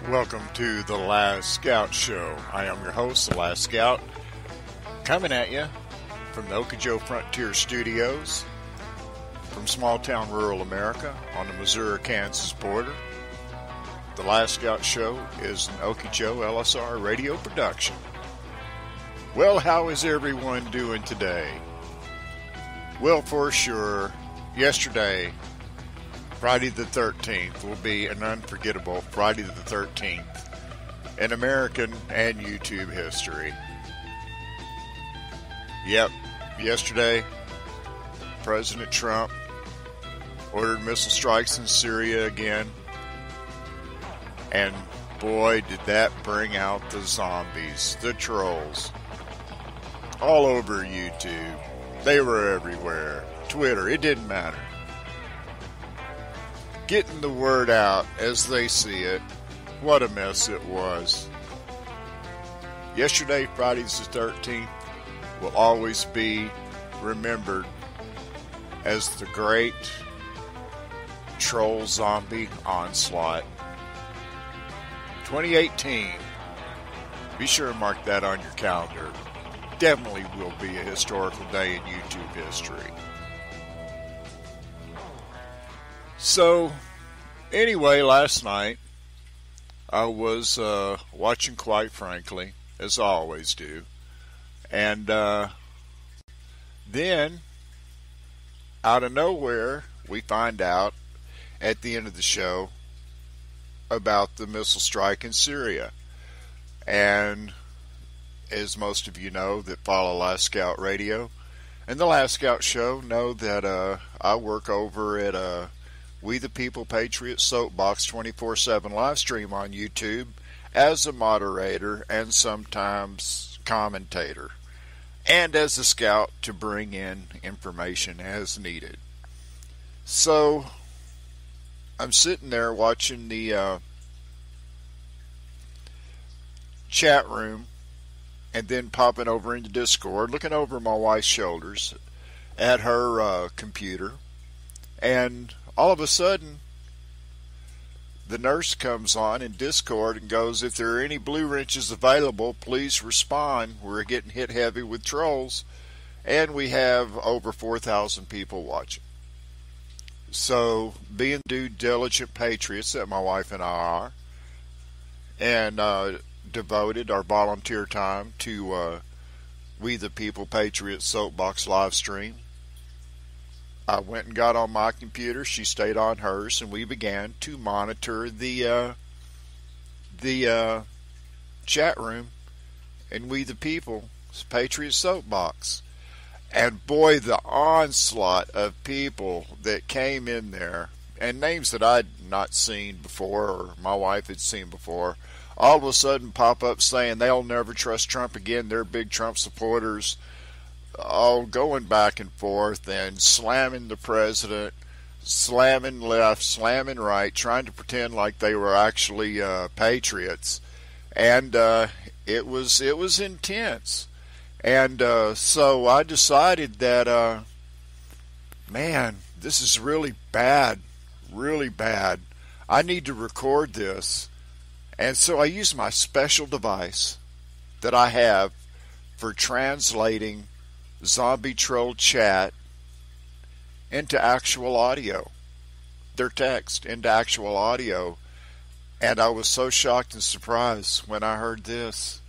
Welcome to The Last Scout Show. I am your host, The Last Scout, coming at you from the Okojo Frontier Studios, from small-town rural America on the Missouri-Kansas border. The Last Scout Show is an Okojo LSR radio production. Well, how is everyone doing today? Well, for sure, yesterday, Friday the 13th, will be an unforgettable Friday the 13th in American and YouTube history. Yep, yesterday, President Trump ordered missile strikes in Syria again. And boy, did that bring out the zombies, the trolls, all over YouTube. They were everywhere. Twitter, it didn't matter. Getting the word out as they see it. What a mess it was. Yesterday, Friday the 13th, will always be remembered as the great troll zombie onslaught. 2018. Be sure to mark that on your calendar. Definitely will be a historical day in YouTube history. So, anyway, last night I was watching, quite frankly, as I always do. And then, out of nowhere, we find out at the end of the show about the missile strike in Syria. And as most of you know that follow Last Scout Radio and the Last Scout Show know that I work over at We the People Patriots Soapbox 24/7 live stream on YouTube as a moderator and sometimes commentator, and as a scout to bring in information as needed. So I'm sitting there watching the chat room and then popping over into Discord, looking over my wife's shoulders at her computer, and all of a sudden the nurse comes on in Discord and goes, "If there are any blue wrenches available, please respond. We're getting hit heavy with trolls." And we have over 4,000 people watching. So, being due diligent patriots that my wife and I are, and devoted our volunteer time to We the People Patriots Soapbox live stream, I went and got on my computer, she stayed on hers, and we began to monitor the chat room and We the People Patriots Soapbox. And boy, the onslaught of people that came in there, and names that I'd not seen before or my wife had seen before, all of a sudden pop up saying they'll never trust Trump again, they're big Trump supporters, all going back and forth and slamming the president, slamming left, slamming right, trying to pretend like they were actually patriots. And it was intense. And so I decided that, man, this is really bad, really bad. I need to record this. And so I used my special device that I have for translating zombie troll chat into actual audio, their text into actual audio. And I was so shocked and surprised when I heard this.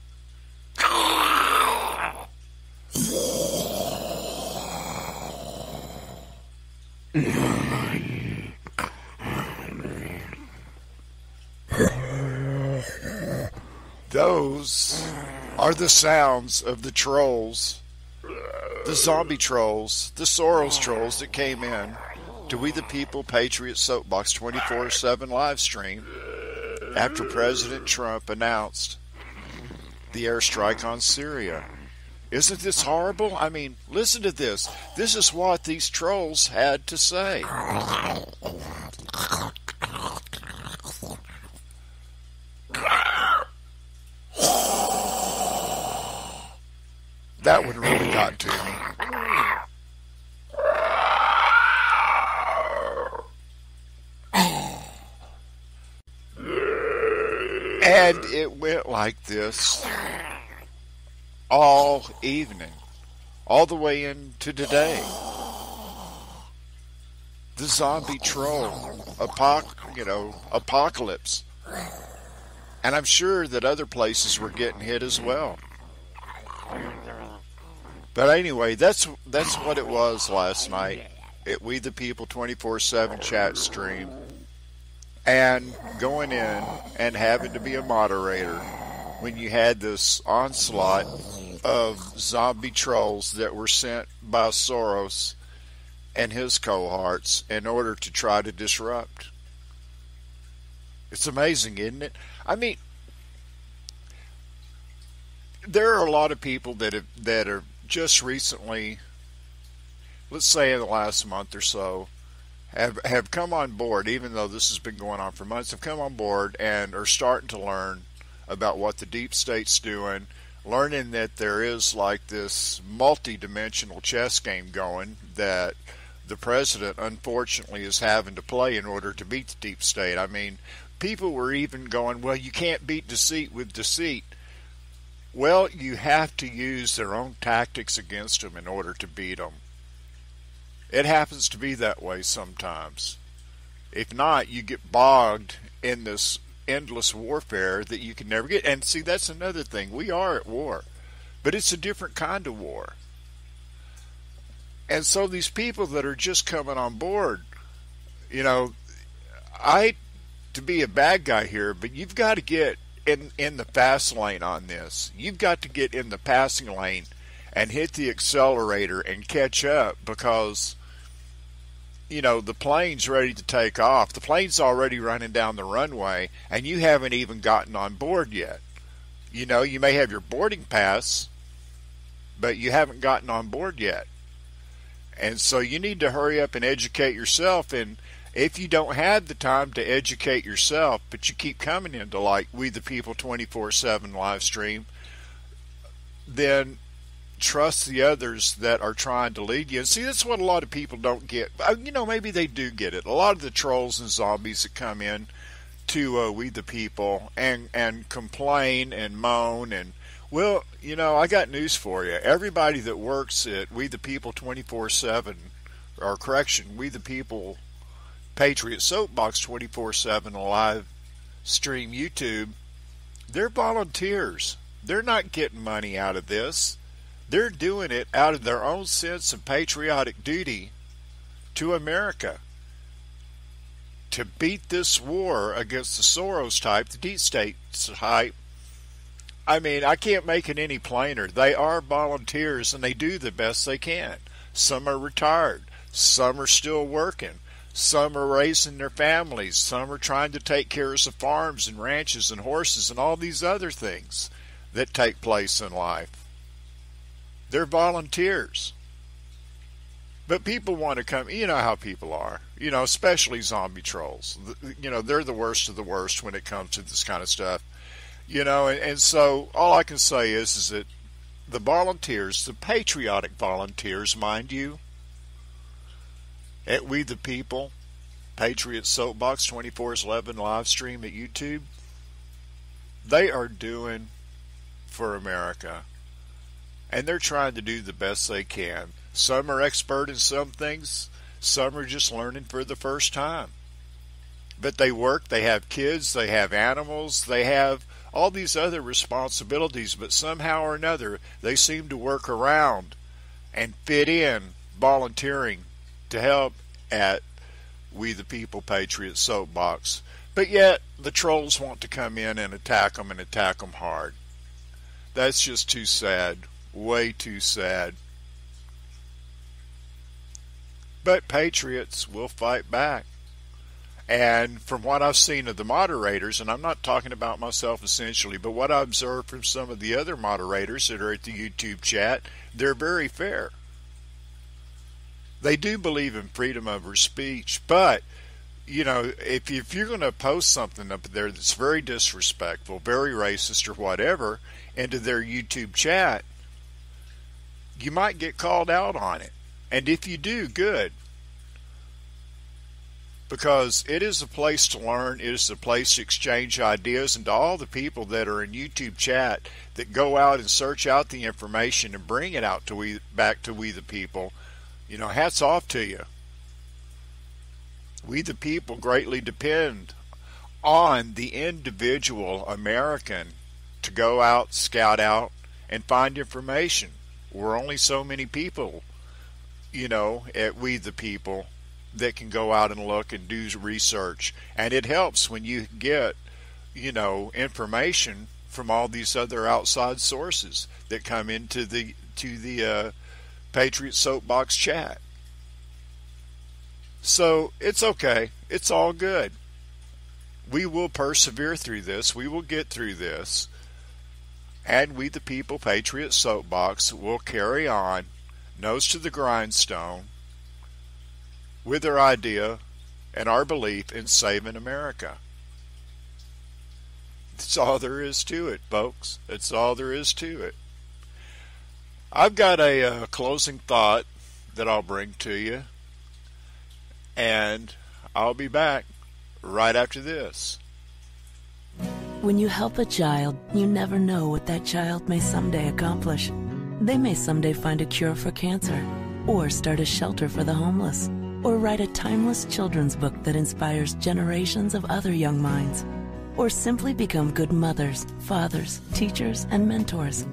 Those are the sounds of the trolls, the zombie trolls, the Soros trolls that came in to We the People Patriots Soapbox 24/7 live stream after President Trump announced the airstrike on Syria. Isn't this horrible? I mean, listen to this. This is what these trolls had to say. That one really got to me. And it went like this all evening, all the way into today. The zombie troll, apocalypse. And I'm sure that other places were getting hit as well. But anyway, that's what it was last night at We the People 24/7 chat stream. And going in and having to be a moderator when you had this onslaught of zombie trolls that were sent by Soros and his cohorts in order to try to disrupt. It's amazing, isn't it? I mean, there are a lot of people that are just recently, let's say in the last month or so, have come on board, even though this has been going on for months, have come on board and are starting to learn about what the deep state's doing, learning that there is like this multi-dimensional chess game going that the president unfortunately is having to play in order to beat the deep state. I mean, people were even going, well, you can't beat deceit with deceit. Well, you have to use their own tactics against them in order to beat them. It happens to be that way sometimes. If not, you get bogged in this endless warfare that you can never get. And see, that's another thing. We are at war, but it's a different kind of war. And so these people that are just coming on board, I hate to be a bad guy here, but you've got to get in the fast lane on this. You've got to get in the passing lane and hit the accelerator and catch up, because the plane's ready to take off. The plane's already running down the runway, and you haven't even gotten on board yet. You may have your boarding pass, but you haven't gotten on board yet. And so you need to hurry up and educate yourself. And if you don't have the time to educate yourself, but you keep coming into like We the People 24/7 live stream, then trust the others that are trying to lead you. And see, that's what a lot of people don't get. Maybe they do get it. A lot of the trolls and zombies that come in to We the People and complain and moan and, well, I got news for you. Everybody that works at We the People 24/7, or correction, We the People Patriots Soapbox 24/7 live stream YouTube, they're volunteers. They're not getting money out of this. They're doing it out of their own sense of patriotic duty to America, to beat this war against the Soros type, the deep state type. I mean, I can't make it any plainer. They are volunteers, and they do the best they can. Some are retired. Some are still working. Some are raising their families. Some are trying to take care of some farms and ranches and horses and all these other things that take place in life. They're volunteers. But people want to come, you know how people are, especially zombie trolls. They're the worst of the worst when it comes to this kind of stuff. And so all I can say is that the volunteers, the patriotic volunteers, mind you, at We the People Patriots Soapbox 24/11 live stream at YouTube, they are doing for America. And they're trying to do the best they can. Some are expert in some things. Some are just learning for the first time. But they work, they have kids, they have animals, they have all these other responsibilities, but somehow or another they seem to work around and fit in volunteering to help at We the People Patriots Soapbox. But yet the trolls want to come in and attack them hard. That's just too sad. Way too sad. But patriots will fight back. And from what I've seen of the moderators, and I'm not talking about myself essentially, but what I observed from some of the other moderators that are at the YouTube chat, they're very fair. They do believe in freedom of speech, but if you're going to post something up there that's very disrespectful, very racist or whatever into their YouTube chat, you might get called out on it. And if you do, good. because it is a place to learn, it is a place to exchange ideas, and to all the people that are in YouTube chat that go out and search out the information and bring it out to back to we the people, hats off to you. We the people greatly depend on the individual American to go out, scout out, and find information. We're only so many people, at we the people, that can go out and look and do research. And it helps when you get, information from all these other outside sources that come into the Patriot Soapbox chat. So it's okay. It's all good. We will persevere through this. We will get through this. And we the people, Patriot Soapbox, will carry on, nose to the grindstone, with our idea and our belief in saving America. That's all there is to it, folks. That's all there is to it. I've got a closing thought that I'll bring to you, and I'll be back right after this. When you help a child, you never know what that child may someday accomplish. They may someday find a cure for cancer, or start a shelter for the homeless, or write a timeless children's book that inspires generations of other young minds, or simply become good mothers, fathers, teachers, and mentors.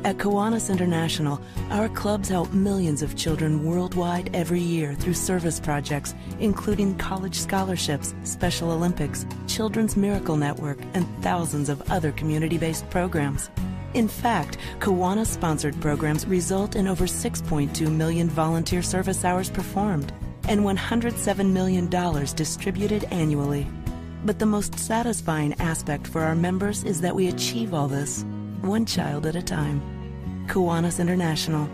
At Kiwanis International, our clubs help millions of children worldwide every year through service projects, including college scholarships, Special Olympics, Children's Miracle Network, and thousands of other community-based programs. In fact, Kiwanis-sponsored programs result in over 6.2 million volunteer service hours performed, and $107 million distributed annually. But the most satisfying aspect for our members is that we achieve all this, one child at a time. Kiwanis International.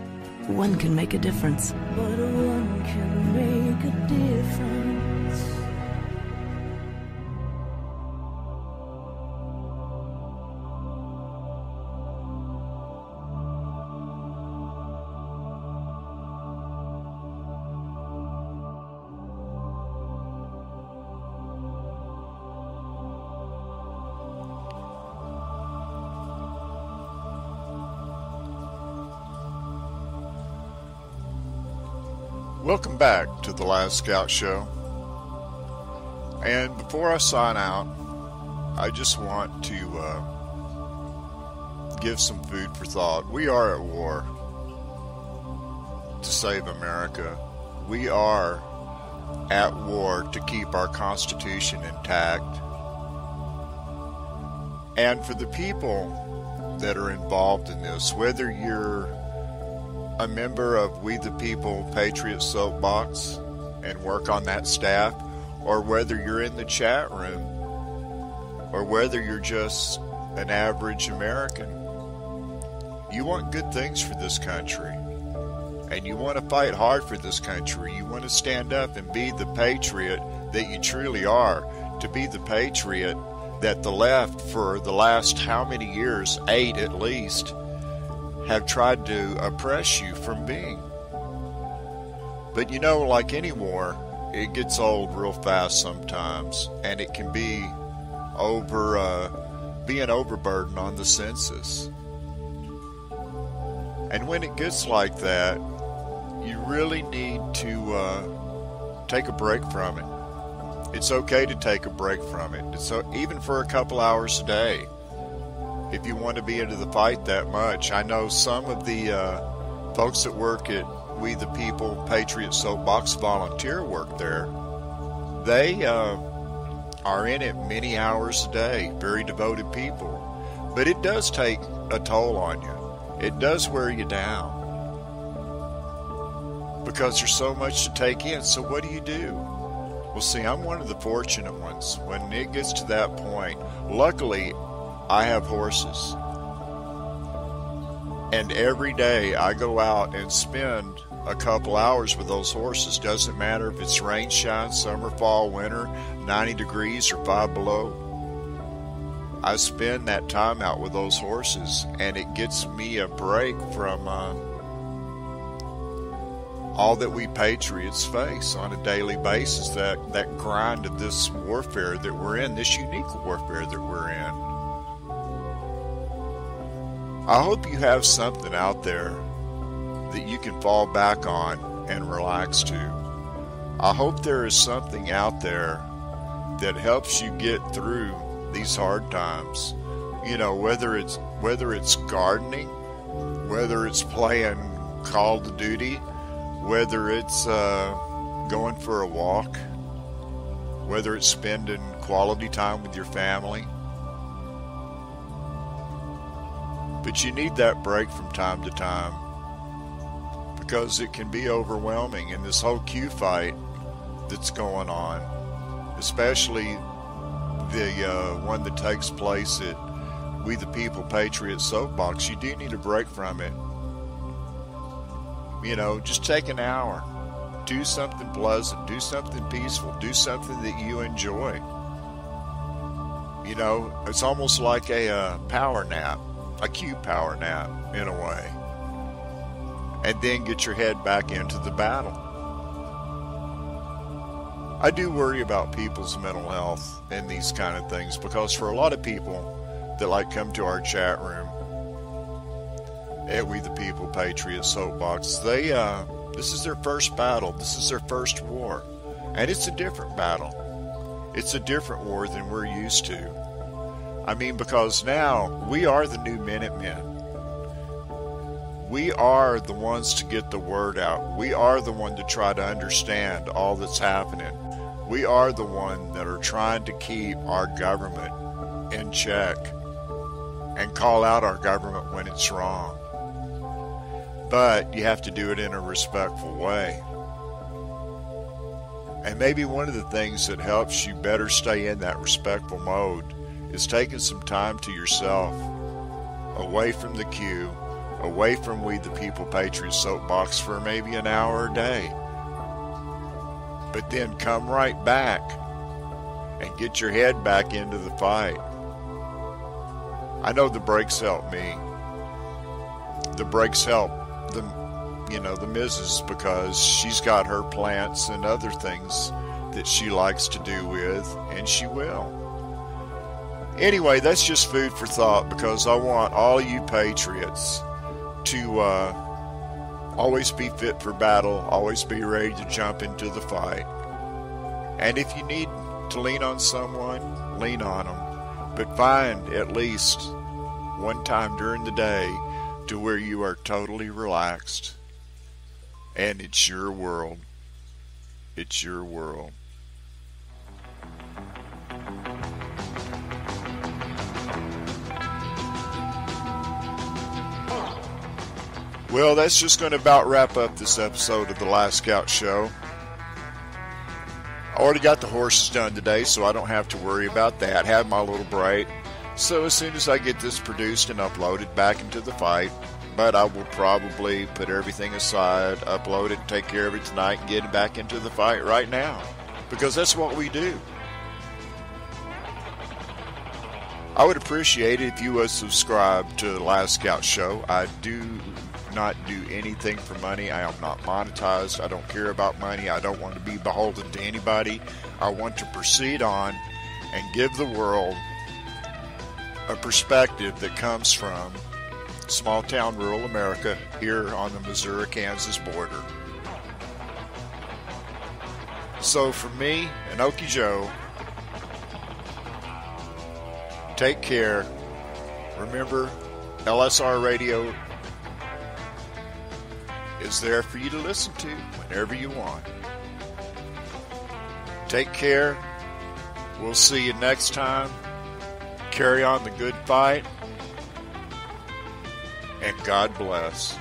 One can make a difference. But one can make a difference. Welcome back to the Last Scout Show. And before I sign out, I just want to give some food for thought. We are at war to save America. We are at war to keep our Constitution intact. And for the people that are involved in this, whether you're a member of We the People Patriots Soapbox and work on that staff, or whether you're in the chat room, or whether you're just an average American, you want good things for this country, and you want to fight hard for this country. You want to stand up and be the patriot that you truly are, to be the patriot that the left for the last how many years, 8 at least, have tried to oppress you from being. But like any war, it gets old real fast sometimes, and it can be be an overburden on the census. And when it gets like that, you really need to take a break from it. It's okay to take a break from it. Even for a couple hours a day, if you want to be into the fight that much. I know some of the folks that work at We the People Patriots Soapbox volunteer work there. They are in it many hours a day, very devoted people. But it does take a toll on you. It does wear you down, because there's so much to take in. So what do? Well, see, I'm one of the fortunate ones. When it gets to that point, luckily, I have horses, and every day I go out and spend a couple hours with those horses. Doesn't matter if it's rain, shine, summer, fall, winter, 90 degrees or 5 below. I spend that time out with those horses, and it gets me a break from all that we patriots face on a daily basis, that grind of this warfare that we're in, this unique warfare that we're in. I hope you have something out there that you can fall back on and relax to. I hope there is something out there that helps you get through these hard times. You know, whether it's gardening, whether it's playing Call of Duty, whether it's going for a walk, whether it's spending quality time with your family. But you need that break from time to time, because it can be overwhelming in this whole Q fight that's going on, especially the one that takes place at We the People Patriots Soapbox. You do need a break from it. You know, just take an hour. Do something pleasant. Do something peaceful. Do something that you enjoy. You know, it's almost like a power nap, a Q power nap in a way. And then get your head back into the battle. I do worry about people's mental health and these kind of things, because for a lot of people that like come to our chat room at We the People Patriots Soapbox, they this is their first battle. This is their first war. And it's a different battle. It's a different war than we're used to. I mean, because now we are the new Minutemen. We are the ones to get the word out. We are the one to try to understand all that's happening. We are the one that are trying to keep our government in check and call out our government when it's wrong. But you have to do it in a respectful way. And maybe one of the things that helps you better stay in that respectful mode is taking some time to yourself, away from the queue, away from We the People Patriots Soapbox for maybe an hour a day. But then come right back and get your head back into the fight. I know the breaks help me. The breaks help the missus, because she's got her plants and other things that she likes to do with, and she will. Anyway, that's just food for thought, because I want all you patriots to always be fit for battle, always be ready to jump into the fight. And if you need to lean on someone, lean on them. But find at least one time during the day to where you are totally relaxed. And it's your world. It's your world. Well, that's just going to about wrap up this episode of the Last Scout Show. I already got the horses done today, so I don't have to worry about that. Had my little break. So as soon as I get this produced and uploaded, back into the fight. But I will probably put everything aside, upload it, take care of it tonight, and get back into the fight right now. Because that's what we do. I would appreciate it if you would subscribe to the Last Scout Show. I do not do anything for money. I am not monetized. I don't care about money. I don't want to be beholden to anybody. I want to proceed on and give the world a perspective that comes from small town rural America here on the Missouri-Kansas border. So for me and Okie Joe, take care. Remember, LSR Radio is there for you to listen to whenever you want. Take care. We'll see you next time. Carry on the good fight. And God bless.